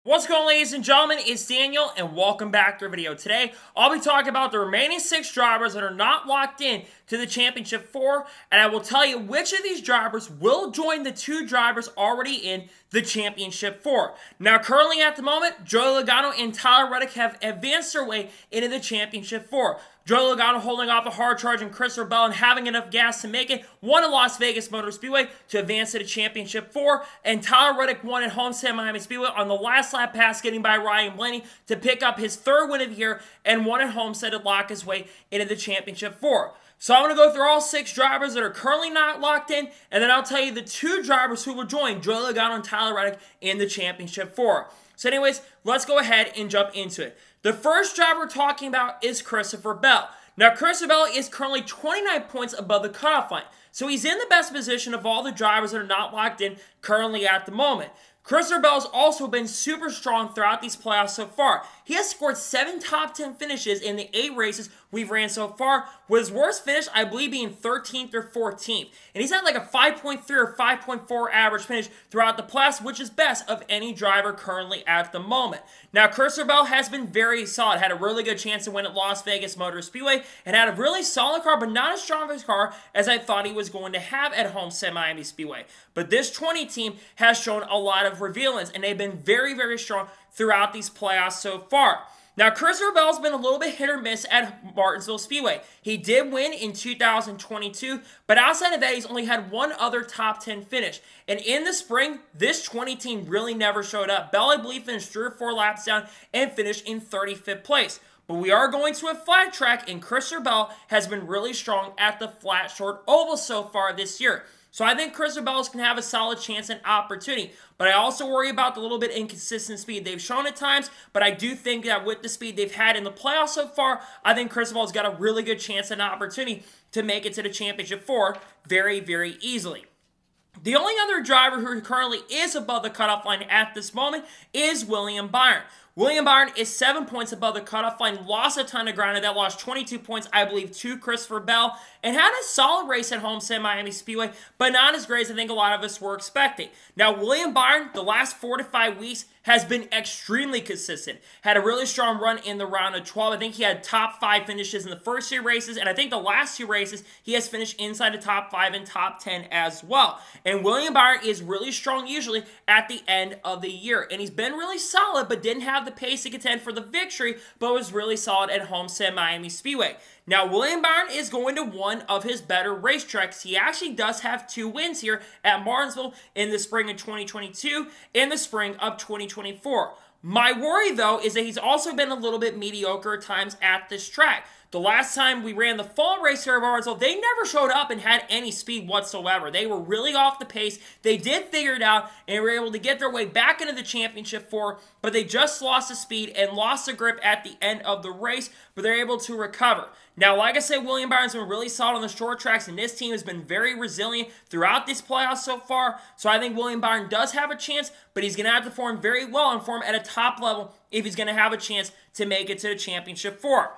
What's going on, ladies and gentlemen? It's Daniel and welcome back to our video. Today, I'll be talking about the remaining 6 drivers that are not locked in to the Championship 4, and I will tell you which of these drivers will join the 2 drivers already in the Championship 4. Now, currently at the moment, Joey Logano and Tyler Reddick have advanced their way into the Championship 4. Joey Logano holding off a hard-charging Christopher Bell and having enough gas to make it, won at Las Vegas Motor Speedway to advance to the Championship 4, and Tyler Reddick won at Homestead Miami Speedway on the last lap pass, getting by Ryan Blaney to pick up his 3rd win of the year and won at Homestead to lock his way into the Championship 4. So I'm going to go through all 6 drivers that are currently not locked in, and then I'll tell you the 2 drivers who will join Joey Logano and Tyler Reddick in the Championship 4. So anyways, let's go ahead and jump into it. The first driver we're talking about is Christopher Bell. Now, Christopher Bell is currently 29 points above the cutoff line, so he's in the best position of all the drivers that are not locked in currently at the moment. Christopher Bell's also been super strong throughout these playoffs so far. He has scored 7 top 10 finishes in the 8 races we've ran so far, with his worst finish, I believe, being 13th or 14th. And he's had like a 5.3 or 5.4 average finish throughout the playoffs, which is best of any driver currently at the moment. Now, Christopher Bell has been very solid, had a really good chance to win at Las Vegas Motor Speedway, and had a really solid car, but not as strong of a car as I thought he was going to have at Homestead Miami Speedway. But this 20 team has shown a lot of revealance, and they've been very, very strong throughout these playoffs so far. Now, Christopher Bell's been a little bit hit or miss at Martinsville Speedway. He did win in 2022, but outside of that, he's only had one other top 10 finish. And in the spring, this 20 team really never showed up. Bell, I believe, finished 3 or 4 laps down and finished in 35th place. But we are going to a flat track, and Christopher Bell has been really strong at the flat short oval so far this year. So I think Christopher Bell can have a solid chance and opportunity. But I also worry about the little bit inconsistent speed they've shown at times. But I do think that with the speed they've had in the playoffs so far, I think Christopher Bell's got a really good chance and opportunity to make it to the Championship 4 very, very easily. The only other driver who currently is above the cutoff line at this moment is William Byron. William Byron is 7 points above the cutoff line, lost a ton of ground, and that lost 22 points, I believe, to Christopher Bell, and had a solid race at Homestead Miami Speedway, but not as great as I think a lot of us were expecting. Now, William Byron, the last 4 to 5 weeks, has been extremely consistent. Had a really strong run in the round of 12. I think he had top 5 finishes in the first 2 races, and I think the last 2 races, he has finished inside the top 5 and top 10 as well. And William Byron is really strong usually at the end of the year, and he's been really solid, but didn't have the pace to contend for the victory, but was really solid at Homestead Miami Speedway. Now, William Byron is going to one of his better racetracks. He actually does have 2 wins here at Martinsville in the spring of 2022 and the spring of 2024. My worry, though, is that he's also been a little bit mediocre at times at this track. The last time we ran the fall race here at Martinsville, they never showed up and had any speed whatsoever. They were really off the pace. They did figure it out and were able to get their way back into the Championship 4, but they just lost the speed and lost the grip at the end of the race, but they're able to recover. Now, like I said, William Byron's been really solid on the short tracks, and this team has been very resilient throughout this playoffs so far, so I think William Byron does have a chance, but he's going to have to perform very well and perform at a top level if he's going to have a chance to make it to the Championship 4.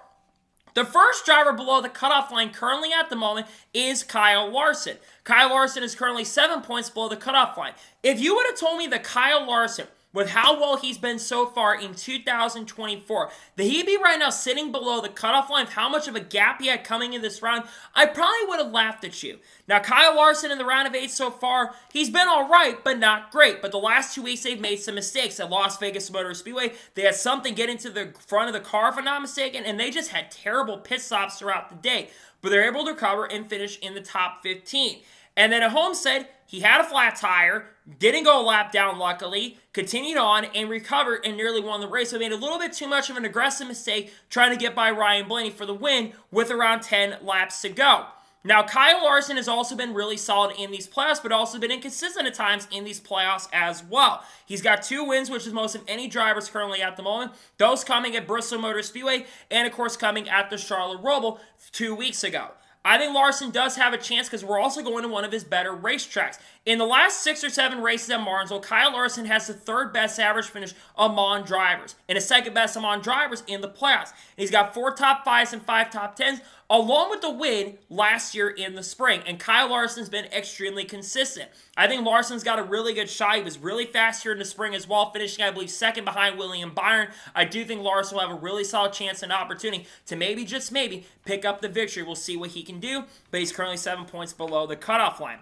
The first driver below the cutoff line currently at the moment is Kyle Larson. Kyle Larson is currently 7 points below the cutoff line. If you would have told me that Kyle Larson, with how well he's been so far in 2024, that he'd be right now sitting below the cutoff line of how much of a gap he had coming in this round, I probably would have laughed at you. Now, Kyle Larson in the round of 8 so far, he's been all right, but not great. But the last 2 weeks, they've made some mistakes. At Las Vegas Motor Speedway, they had something get into the front of the car, if I'm not mistaken, and they just had terrible pit stops throughout the day. But they're able to recover and finish in the top 15. And then at Homestead, he had a flat tire, didn't go a lap down luckily, continued on and recovered and nearly won the race. So made a little bit too much of an aggressive mistake trying to get by Ryan Blaney for the win with around 10 laps to go. Now, Kyle Larson has also been really solid in these playoffs, but also been inconsistent at times in these playoffs as well. He's got 2 wins, which is most of any drivers currently at the moment. Those coming at Bristol Motor Speedway and, of course, coming at the Charlotte Roval 2 weeks ago. I think Larson does have a chance because we're also going to one of his better racetracks. In the last 6 or 7 races at Martinsville, Kyle Larson has the 3rd best average finish among drivers and the 2nd best among drivers in the playoffs. And he's got 4 top 5s and 5 top 10s, along with the win last year in the spring. And Kyle Larson's been extremely consistent. I think Larson's got a really good shot. He was really fast here in the spring as well, finishing, I believe, second behind William Byron. I do think Larson will have a really solid chance and opportunity to maybe, just maybe, pick up the victory. We'll see what he can do, but he's currently 7 points below the cutoff line.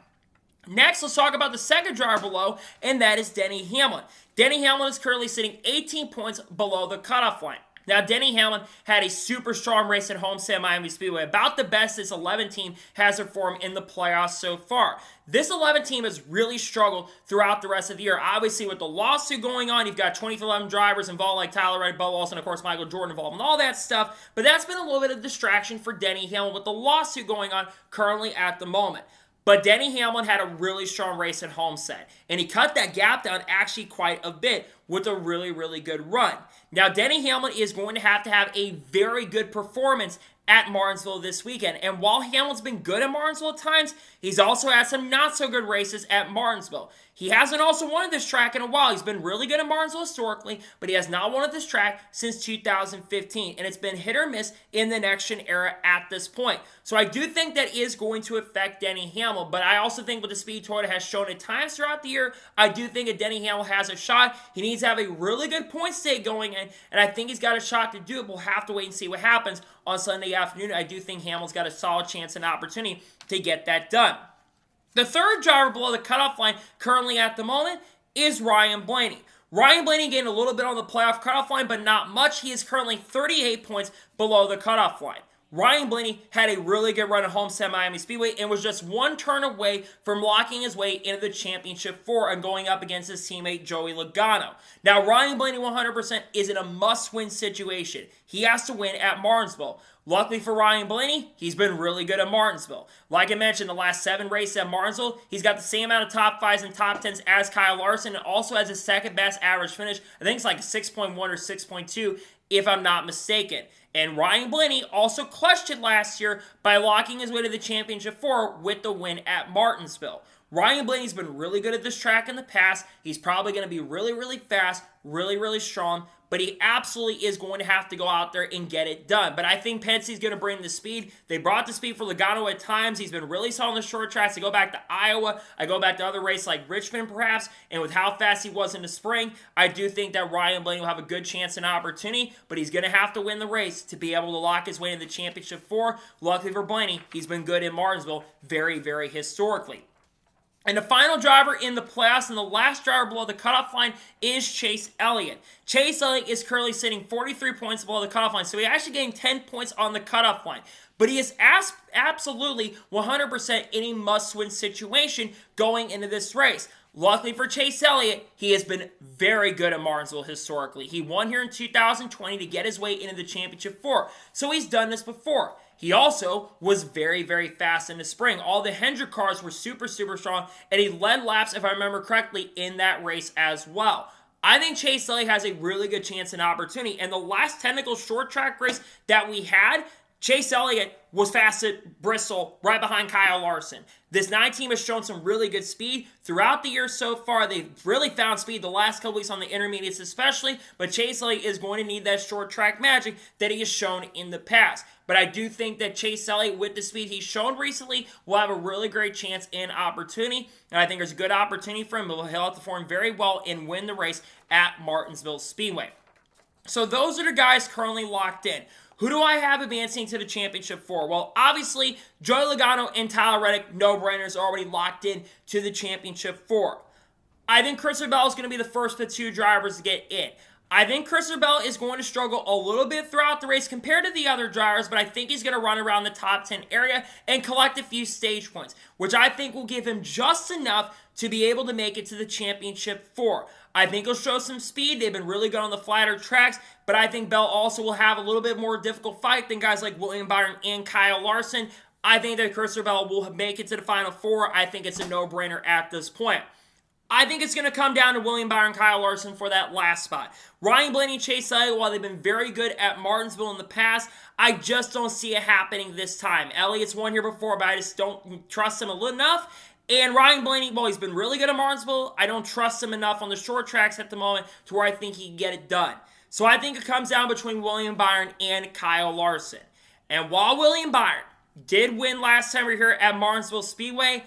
Next, let's talk about the second driver below, and that is Denny Hamlin. Denny Hamlin is currently sitting 18 points below the cutoff line. Now, Denny Hamlin had a super strong race at Homestead Miami Speedway, about the best this 11 team has performed in the playoffs so far. This 11 team has really struggled throughout the rest of the year. Obviously, with the lawsuit going on, you've got 2011 drivers involved like Tyler Reddick, Bubba Wallace, and of course Michael Jordan involved in all that stuff, but that's been a little bit of distraction for Denny Hamlin with the lawsuit going on currently at the moment. But Denny Hamlin had a really strong race at Homestead, and he cut that gap down actually quite a bit with a really, really good run. Now, Denny Hamlin is going to have a very good performance at Martinsville this weekend. And while Hamlin's been good at Martinsville at times, he's also had some not-so-good races at Martinsville. He hasn't also won at this track in a while. He's been really good at Martinsville historically, but he has not won at this track since 2015. And it's been hit or miss in the next-gen era at this point. So I do think that is going to affect Denny Hamlin, but I also think with the speed Toyota has shown at times throughout the year, I do think that Denny Hamlin has a shot. He needs to have a really good point state going in, and I think he's got a shot to do it. We'll have to wait and see what happens on Sunday afternoon. I do think Hamlin's got a solid chance and opportunity to get that done. The third driver below the cutoff line currently at the moment is Ryan Blaney. Ryan Blaney gained a little bit on the playoff cutoff line, but not much. He is currently 38 points below the cutoff line. Ryan Blaney had a really good run at Homestead Miami Speedway and was just one turn away from locking his way into the Championship 4 and going up against his teammate Joey Logano. Now, Ryan Blaney 100% is in a must-win situation. He has to win at Martinsville. Luckily for Ryan Blaney, he's been really good at Martinsville. Like I mentioned, the last 7 races at Martinsville, he's got the same amount of top 5s and top 10s as Kyle Larson and also has his second best average finish. I think it's like a 6.1 or 6.2 if I'm not mistaken. And Ryan Blaney also clutched it last year by locking his way to the Championship 4 with the win at Martinsville. Ryan Blaney's been really good at this track in the past. He's probably going to be really, really fast, really, really strong, but he absolutely is going to have to go out there and get it done. But I think Penske's going to bring the speed. They brought the speed for Logano at times. He's been really solid on the short tracks. I go back to Iowa. I go back to other races like Richmond, perhaps. And with how fast he was in the spring, I do think that Ryan Blaney will have a good chance and opportunity. But he's going to have to win the race to be able to lock his way into the Championship 4. Luckily for Blaney, he's been good in Martinsville very, very historically. And the final driver in the playoffs and the last driver below the cutoff line is Chase Elliott. Chase Elliott is currently sitting 43 points below the cutoff line, so he actually gained 10 points on the cutoff line. But he is absolutely 100% in a must-win situation going into this race. Luckily for Chase Elliott, he has been very good at Martinsville historically. He won here in 2020 to get his way into the Championship 4, so he's done this before. He also was very, very fast in the spring. All the Hendrick cars were super, super strong, and he led laps, if I remember correctly, in that race as well. I think Chase Elliott has a really good chance and opportunity, and the last technical short track race that we had, Chase Elliott was fast at Bristol, right behind Kyle Larson. This 9 team has shown some really good speed throughout the year so far. They've really found speed the last couple weeks on the intermediates especially, but Chase Elliott is going to need that short track magic that he has shown in the past. But I do think that Chase Elliott, with the speed he's shown recently, will have a really great chance and opportunity. And I think there's a good opportunity for him. He'll have to perform very well and win the race at Martinsville Speedway. So those are the guys currently locked in. Who do I have advancing to the Championship 4? Well, obviously, Joey Logano and Tyler Reddick, no-brainers, already locked in to the Championship 4. I think Christopher Bell is going to be the first of the 2 drivers to get in. I think Christopher Bell is going to struggle a little bit throughout the race compared to the other drivers, but I think he's going to run around the top 10 area and collect a few stage points, which I think will give him just enough to be able to make it to the Championship 4. I think he'll show some speed. They've been really good on the flatter tracks, but I think Bell also will have a little bit more difficult fight than guys like William Byron and Kyle Larson. I think that Christopher Bell will make it to the Final 4. I think it's a no-brainer at this point. I think it's going to come down to William Byron, Kyle Larson for that last spot. Ryan Blaney, Chase Elliott, while they've been very good at Martinsville in the past, I just don't see it happening this time. Elliott's won here before, but I just don't trust him enough. And Ryan Blaney, well, he's been really good at Martinsville. I don't trust him enough on the short tracks at the moment to where I think he can get it done. So I think it comes down between William Byron and Kyle Larson. And while William Byron did win last time we were here at Martinsville Speedway.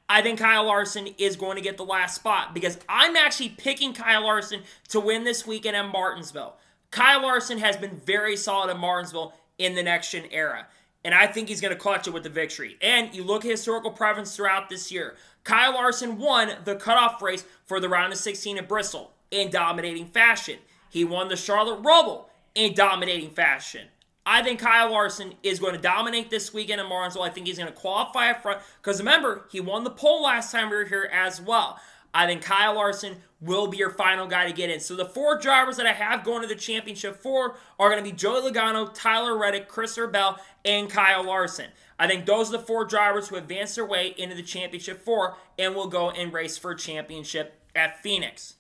I think Kyle Larson is going to get the last spot because I'm actually picking Kyle Larson to win this weekend at Martinsville. Kyle Larson has been very solid at Martinsville in the Next Gen era, and I think he's going to clutch it with the victory. And you look at historical preference throughout this year. Kyle Larson won the cutoff race for the round of 16 at Bristol in dominating fashion. He won the Charlotte Rumble in dominating fashion. I think Kyle Larson is going to dominate this weekend in Martinsville. I think he's going to qualify up front because remember, he won the pole last time we were here as well. I think Kyle Larson will be your final guy to get in. So the 4 drivers that I have going to the championship for are going to be Joey Logano, Tyler Reddick, Christopher Bell, and Kyle Larson. I think those are the 4 drivers who advance their way into the championship 4 and will go and race for a championship at Phoenix.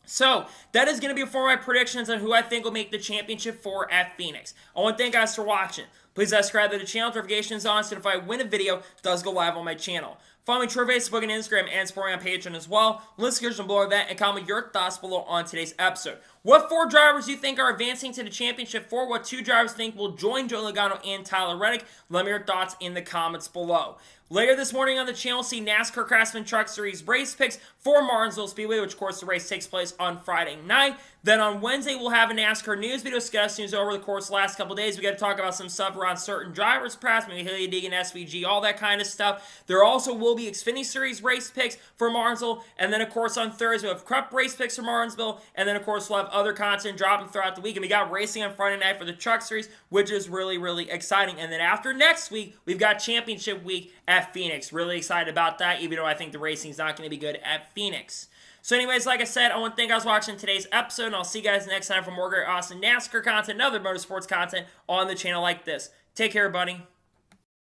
So, that is going to be for my predictions on who I think will make the championship 4 at Phoenix. I want to thank you guys for watching. Please subscribe to the channel, notifications on, so if I win a video, it does go live on my channel. Follow me on Twitter, Facebook, and Instagram, and support me on Patreon as well. Link description below that, and comment your thoughts below on today's episode. What 4 drivers do you think are advancing to the championship 4? What 2 drivers think will join Joey Logano and Tyler Reddick? Let me know your thoughts in the comments below. Later this morning on the channel, see NASCAR Craftsman Truck Series race picks for Martinsville Speedway, which of course the race takes place on Friday night. Then on Wednesday, we'll have a NASCAR news video discuss news over the course of the last couple days. We got to talk about some stuff around certain drivers, perhaps maybe Hilliard, Deegan, SVG, all that kind of stuff. There also will be Xfinity Series race picks for Martinsville, and then of course on Thursday, we'll have Cup race picks for Martinsville, and then of course we'll have other content dropping throughout the week. And we got racing on Friday night for the Truck Series, which is really, really exciting. And then after next week, we've got Championship Week at Phoenix. Really excited about that, even though I think the racing's not going to be good at Phoenix. So anyways, like I said, I want to thank you guys for watching today's episode, and I'll see you guys next time for more great, awesome NASCAR content and other motorsports content on the channel like this. Take care, everybody.